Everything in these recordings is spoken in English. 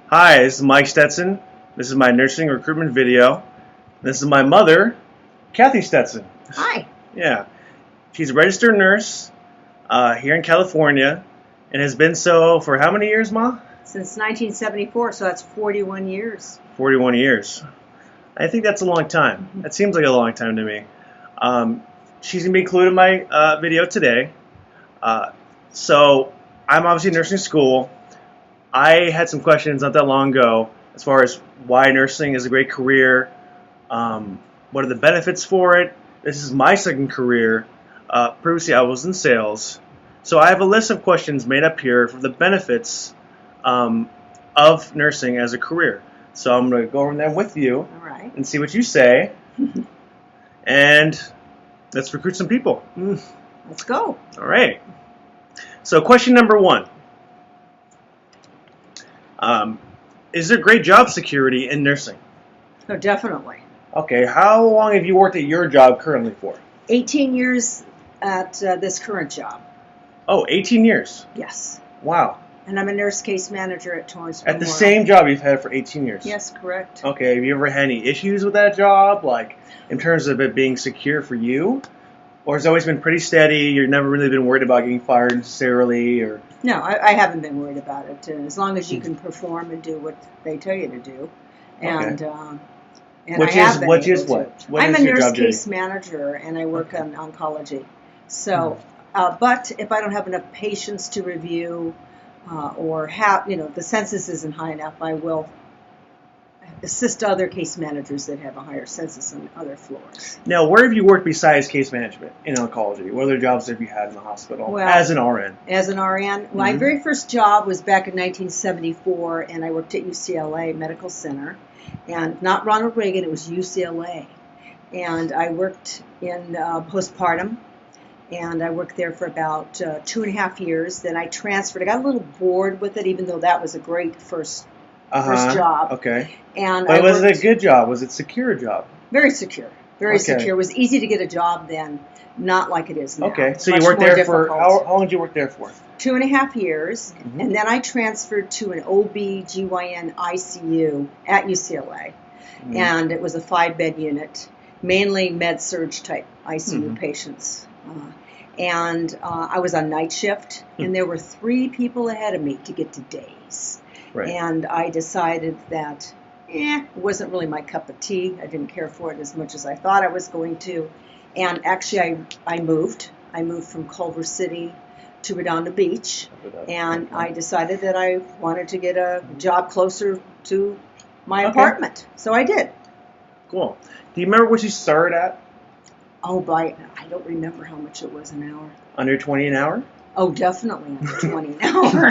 Hi, this is Mike Stetson. This is my nursing recruitment video. This is my mother, Kathy Stetson. Hi. Yeah, she's a registered nurse here in California and has been so for how many years, Ma? Since 1974, so that's 41 years. 41 years. I think that's a long time. That seems like a long time to me. She's going to be included in my video today. So I'm obviously in nursing school. I had some questions not that long ago as far as why nursing is a great career. What are the benefits for it? This is my second career. Previously, I was in sales. So I have a list of questions made up here for the benefits of nursing as a career. So I'm going to go over them with you All right. and see what you say. And let's recruit some people. Let's go. All right. So question number one. Is there great job security in nursing? Oh, definitely. Okay, how long have you worked at your job currently for? 18 years at this current job. Oh, 18 years. Yes. Wow. And I'm a nurse case manager at Torrance At the Memorial. same job you've had for 18 years? Yes, correct. Okay, have you ever had any issues with that job, like in terms of it being secure for you? Or has it always been pretty steady, you've never really been worried about getting fired necessarily? Or No, I haven't been worried about it. As long as you can perform and do what they tell you to do. And, and Which I have been is able to. what? What I'm is a your nurse job duty? case manager, and I work on oncology. So, but if I don't have enough patients to review, or have, the census isn't high enough, I will assist other case managers that have a higher census on other floors. Now, where have you worked besides case management in oncology? What other jobs have you had in the hospital Well, as an RN? As an RN, my very first job was back in 1974, and I worked at UCLA Medical Center, and not Ronald Reagan, it was UCLA. And I worked in postpartum, and I worked there for about 2.5 years. Then I transferred. I got a little bored with it, even though that was a great first job. Okay. And But I was it worked a good job? Was it a secure job? very secure, very Okay. secure. It was easy to get a job then, not like it is now. Okay, so Much you worked more there for, difficult. how long did you work there for? 2.5 years, and then I transferred to an OB/GYN ICU at UCLA, and it was a 5-bed unit, mainly med-surg type ICU patients. And I was on night shift, and there were 3 people ahead of me to get to days. Right. And I decided that it wasn't really my cup of tea. I didn't care for it as much as I thought I was going to. And actually, I moved. I moved from Culver City to Redondo Beach, and I decided that I wanted to get a job closer to my apartment. So I did. Cool. Do you remember what you started at? Oh, I don't remember how much it was an hour. Under 20 an hour? Oh, definitely under 20 an hour.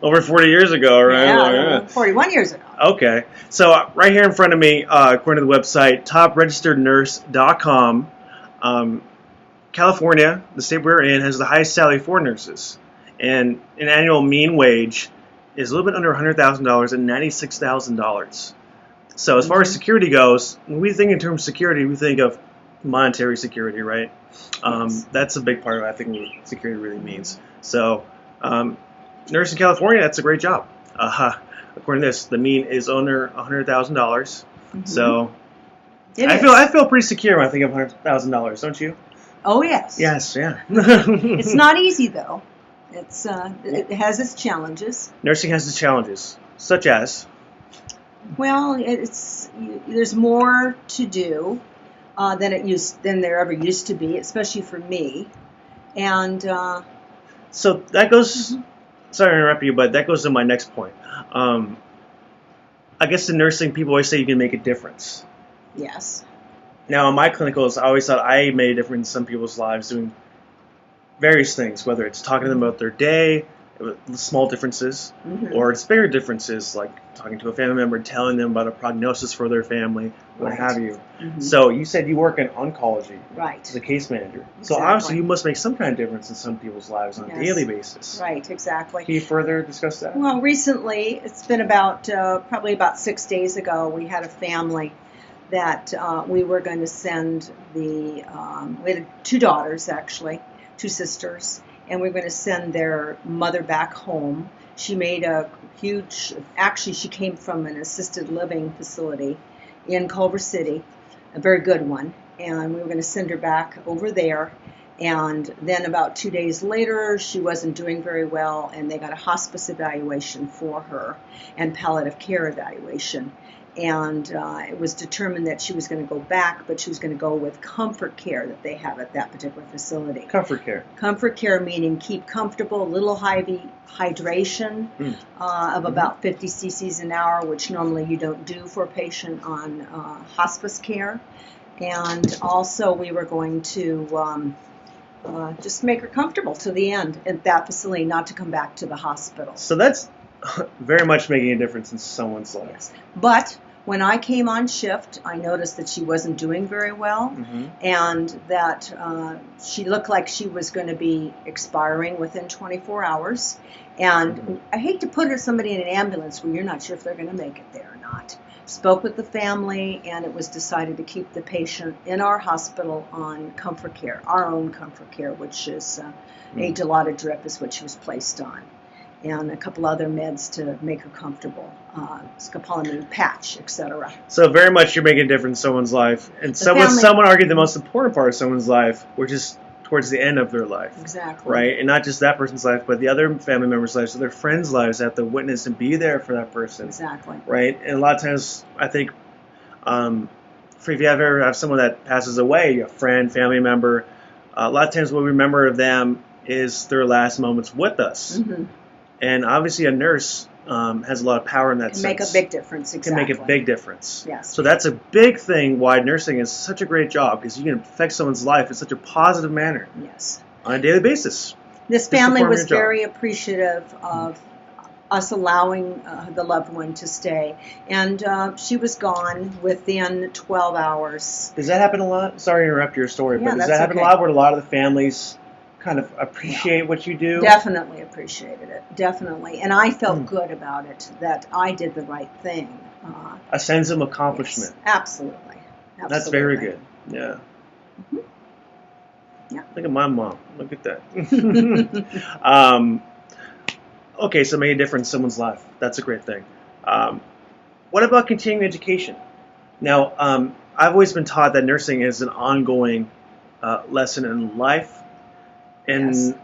Over 40 years ago, right? Yeah, 41 years ago. Okay. So right here in front of me, according to the website, topregisterednurse.com, California, the state we're in, has the highest salary for nurses. And an annual mean wage is a little bit under $100,000 at $96,000. So as far as security goes, when we think in terms of security, we think of monetary security, right? Yes. That's a big part of, I think, what security really means. So nurse in California, that's a great job. According to this, the mean is under $100,000. So I feel pretty secure when I think of $100,000, don't you? Oh, yes. Yes, yeah. It's not easy, though. It has its challenges. Nursing has its challenges, such as? Well, there's more to do than there ever used to be, especially for me. And so that goes. Sorry to interrupt you, but that goes to my next point. I guess in nursing, people always say you can make a difference. Yes. Now, in my clinicals, I always thought I made a difference in some people's lives doing various things, whether it's talking to them about their day, small differences, or it's bigger differences, like talking to a family member, telling them about a prognosis for their family, what have you. So you said you work in oncology, right, as a case manager. Exactly. So obviously you must make some kind of difference in some people's lives on a daily basis. Right, exactly. Can you further discuss that? Well, recently, it's been probably about 6 days ago, we had a family that we were going to send we had 2 daughters, actually, 2 sisters, and we were going to send their mother back home She made a huge, actually she came from an assisted living facility in Culver City, a very good one, and we were going to send her back over there. And then about 2 days later, she wasn't doing very well, and they got a hospice evaluation for her and palliative care evaluation. And it was determined that she was going to go back, but she was going to go with comfort care that they have at that particular facility. Comfort care. Comfort care meaning keep comfortable, little hydration of about 50 cc's an hour, which normally you don't do for a patient on hospice care. And also we were going to just make her comfortable to the end at that facility, not to come back to the hospital. So that's very much making a difference in someone's life. Yes. But when I came on shift, I noticed that she wasn't doing very well, and that she looked like she was going to be expiring within 24 hours. And I hate to put somebody in an ambulance where you're not sure if they're going to make it there or not. Spoke with the family, and it was decided to keep the patient in our hospital on comfort care, our own comfort care, which is a Dilaudid drip is what she was placed on, and a couple other meds to make her comfortable, scopolamine patch, etc. So very much you're making a difference in someone's life, and someone argued the most important part of someone's life, which is towards the end of their life. Exactly. Right? And not just that person's life, but the other family members' lives, so their friends' lives have to witness and be there for that person. Exactly. Right? And a lot of times, I think, if you ever have someone that passes away, a friend, family member, a lot of times what we remember of them is their last moments with us. And obviously a nurse has a lot of power in that sense. Can make a big difference, exactly. Can make a big difference. Yes. So that's a big thing why nursing is such a great job, because you can affect someone's life in such a positive manner. Yes. On a daily basis. This family was very appreciative of us allowing the loved one to stay. And she was gone within 12 hours. Does that happen a lot? Sorry to interrupt your story, but does that happen a lot where a lot of the families kind of appreciate what you do? Definitely appreciated it. Definitely. And I felt good about it, that I did the right thing. A sense of accomplishment. Yes, absolutely. That's very good. Yeah. Yeah. Look at my mom. Look at that. Okay, so made a difference in someone's life. That's a great thing. What about continuing education? Now, I've always been taught that nursing is an ongoing lesson in life. And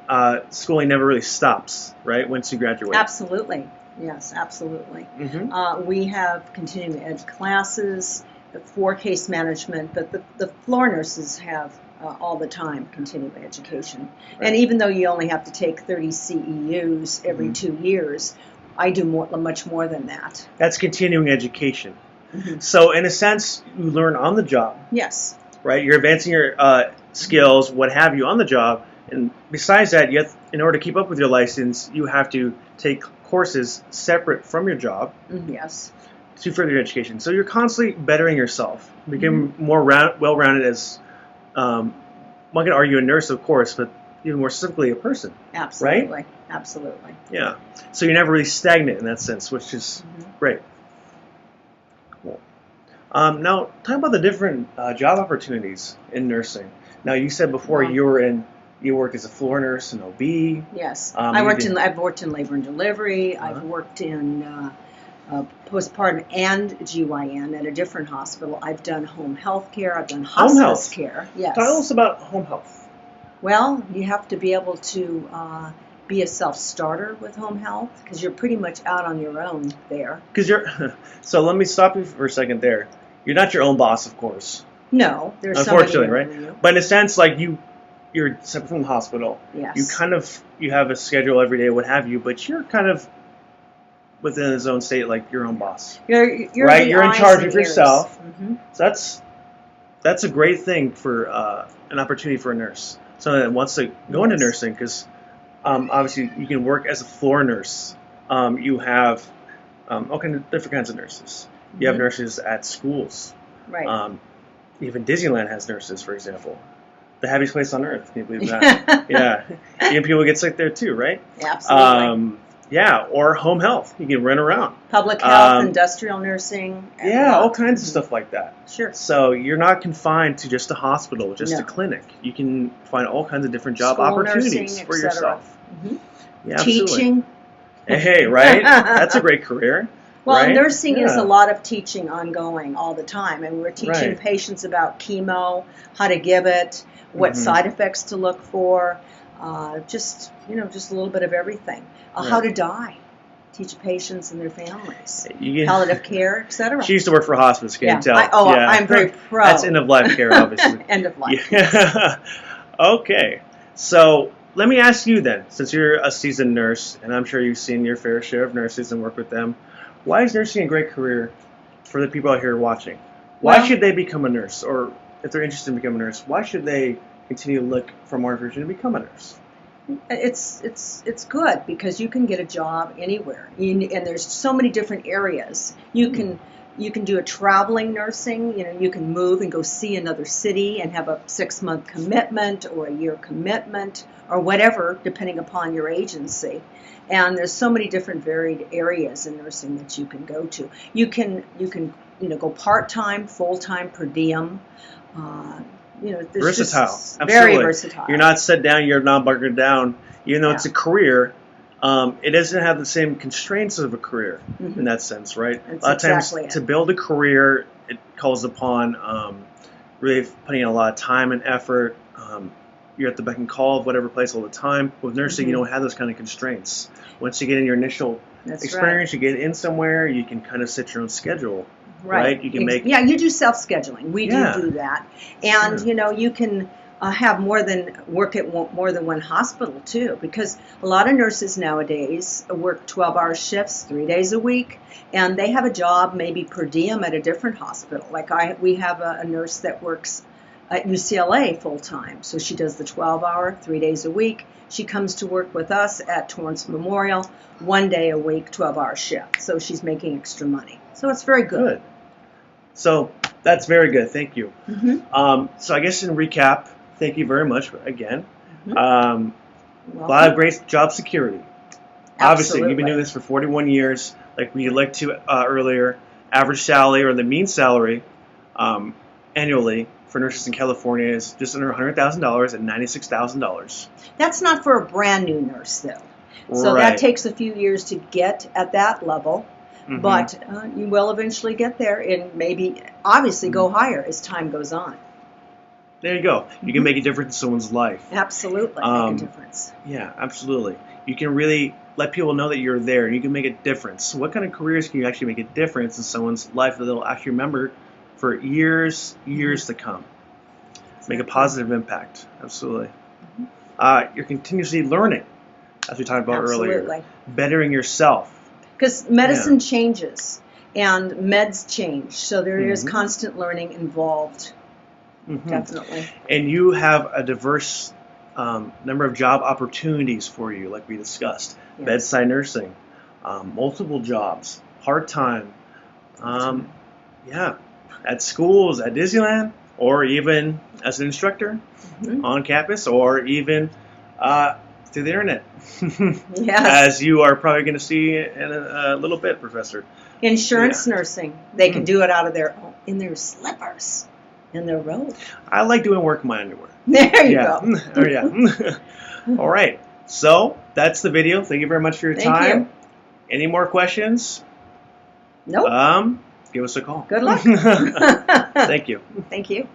schooling never really stops, right, once you graduate? Absolutely. Yes, absolutely. We have continuing ed classes for case management, but the floor nurses have all the time continuing education. Right. And even though you only have to take 30 CEUs every 2 years, I do much more than that. That's continuing education. So in a sense, you learn on the job. Yes. Right? You're advancing your skills, what have you, on the job. And besides that, in order to keep up with your license, you have to take courses separate from your job. Yes. To further your education. So you're constantly bettering yourself, becoming more well-rounded as, one can argue a nurse, of course, but even more specifically a person. Absolutely. Right? Absolutely. Yeah. So you're never really stagnant in that sense, which is great. Cool. Now, talk about the different job opportunities in nursing. Now, you said before you worked as a floor nurse and OB. Yes, I've worked in labor and delivery. I've worked in postpartum and GYN at a different hospital. I've done home health care. I've done hospice care. Yes. Tell us about home health. Well, you have to be able to be a self-starter with home health, because you're pretty much out on your own there. So let me stop you for a second there. You're not your own boss, of course. No, there's unfortunately, somebody right? you. But in a sense, like you're separate from the hospital. Yes. You have a schedule every day, what have you, but you're kind of within a zone state, like your own boss. You're right. You're in charge of ears. yourself. So that's a great thing for an opportunity for a nurse, someone that wants to go into nursing, because obviously you can work as a floor nurse. You have all kinds of different kinds of nurses. You have nurses at schools. Right. Even Disneyland has nurses, for example. The happiest place on earth. Can you believe that? Yeah. Even people get sick there too, right? Absolutely. Yeah, or home health. You can run around. Public health, industrial nursing. Yeah, all kinds of stuff like that. Sure. So you're not confined to just a hospital, just a clinic. You can find all kinds of different job opportunities for yourself. Yeah, teaching. Hey, right? That's a great career. Well, right? nursing is Yeah. a lot of teaching ongoing all the time, and we're teaching Right. patients about chemo, how to give it, what Mhm. side effects to look for, just just a little bit of everything. How Right. to die, teach patients and their families, You palliative care, etc. She used to work for hospice, can Yeah, you tell? I'm very proud. That's end of life care, obviously. End of life. Yeah. Okay. So let me ask you then, since you're a seasoned nurse, and I'm sure you've seen your fair share of nurses and work with them, why is nursing a great career for the people out here watching? Why Well, should they become a nurse? Or if they're interested in becoming a nurse, why should they continue to look for more information to become a nurse? it's good because you can get a job anywhere, and there's so many different areas. You can do a traveling nursing. You can move and go see another city and have a 6-month commitment or a year commitment or whatever, depending upon your agency. And there's so many different varied areas in nursing that you can go to. You can go part-time, full-time, per diem. There's Versatile. just Absolutely. very versatile. You're not set down, you're not bunkered down. Even though it's a Yeah. career, it doesn't have the same constraints of a career Mhm. in that sense, right? That's A lot of times, exactly it. to build a career, it calls upon really putting in a lot of time and effort. You're at the beck and call of whatever place all the time. With nursing, you Mhm. don't have those kind of constraints. Once you get in your initial That's experience, you get in somewhere, you can kind of set your own schedule, right. You can make Yeah, you do self-scheduling. We yeah, do that, and sure. you can have work at more than one hospital too, because a lot of nurses nowadays work 12-hour shifts, 3 days a week, and they have a job maybe per diem at a different hospital. Like we have a nurse that works at UCLA full time, so she does the 12-hour, 3 days a week. She comes to work with us at Torrance Memorial 1 day a week, 12-hour shift. So she's making extra money. So it's very good. Good. So that's very good. Thank you. Mm-hmm. So I guess in recap, thank you very much again. Mm-hmm. A lot of great job security. Obviously, you've been Absolutely. doing this for 41 years. Like we looked to earlier, average salary or the mean salary annually for nurses in California is just under $100,000 at $96,000. That's not for a brand new nurse, though. So Right. that takes a few years to get at that level. Mhm. But you will eventually get there, and maybe obviously go higher as time goes on. There you go. You can Mhm. make a difference in someone's life. Absolutely make a difference. Yeah, absolutely. You can really let people know that you're there and you can make a difference. What kind of careers can you actually make a difference in someone's life that they'll actually remember for years to come? Make a positive impact. Absolutely. You're continuously learning, as we talked about earlier. Absolutely. Bettering yourself. Because medicine changes and meds change, so there is Mhm. constant learning involved. Mhm. Definitely. And you have a diverse number of job opportunities for you, like we discussed. Yes. Bedside nursing, multiple jobs, part-time, yeah, at schools, at Disneyland, or even as an instructor on campus, or even through the internet. Yes. As you are probably going to see in a little bit, Professor. Insurance nursing, they can do it out of in their slippers, in their robe. I like doing work in my underwear. There you go. Oh, yeah. All right. So that's the video. Thank you very much for your Thank time. you. Any more questions? Nope. Give us a call. Good luck. Thank you. Thank you.